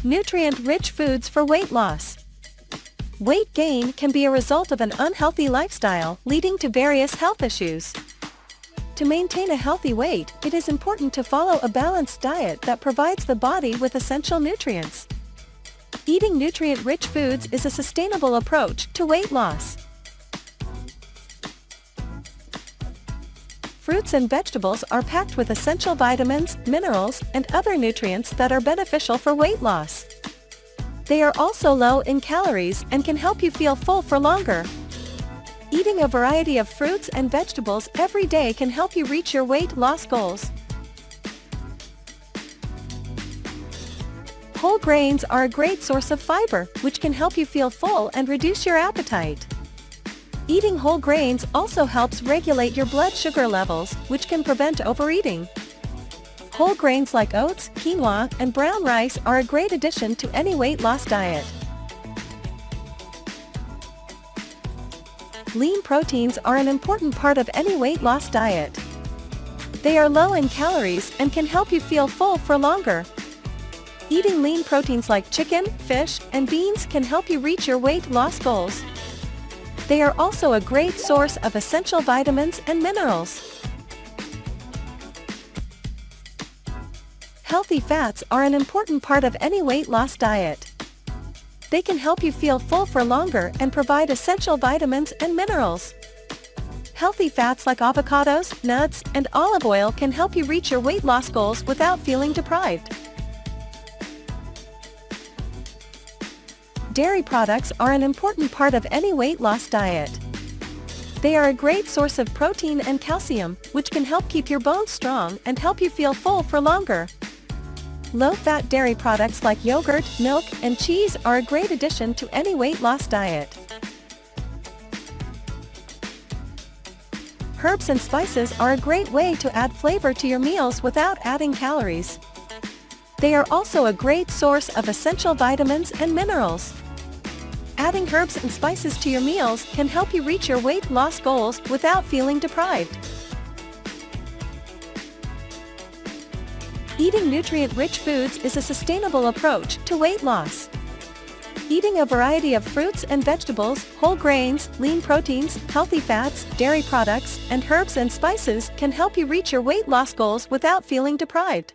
Nutrient-rich foods for weight loss. Weight gain can be a result of an unhealthy lifestyle, leading to various health issues. To maintain a healthy weight, it is important to follow a balanced diet that provides the body with essential nutrients. Eating nutrient-rich foods is a sustainable approach to weight loss. Fruits and vegetables are packed with essential vitamins, minerals, and other nutrients that are beneficial for weight loss. They are also low in calories and can help you feel full for longer. Eating a variety of fruits and vegetables every day can help you reach your weight loss goals. Whole grains are a great source of fiber, which can help you feel full and reduce your appetite. Eating whole grains also helps regulate your blood sugar levels, which can prevent overeating. Whole grains like oats, quinoa, and brown rice are a great addition to any weight loss diet. Lean proteins are an important part of any weight loss diet. They are low in calories and can help you feel full for longer. Eating lean proteins like chicken, fish, and beans can help you reach your weight loss goals. They are also a great source of essential vitamins and minerals. Healthy fats are an important part of any weight loss diet. They can help you feel full for longer and provide essential vitamins and minerals. Healthy fats like avocados, nuts, and olive oil can help you reach your weight loss goals without feeling deprived. Dairy products are an important part of any weight loss diet. They are a great source of protein and calcium, which can help keep your bones strong and help you feel full for longer. Low-fat dairy products like yogurt, milk, and cheese are a great addition to any weight loss diet. Herbs and spices are a great way to add flavor to your meals without adding calories. They are also a great source of essential vitamins and minerals. Adding herbs and spices to your meals can help you reach your weight loss goals without feeling deprived. Eating nutrient-rich foods is a sustainable approach to weight loss. Eating a variety of fruits and vegetables, whole grains, lean proteins, healthy fats, dairy products, and herbs and spices can help you reach your weight loss goals without feeling deprived.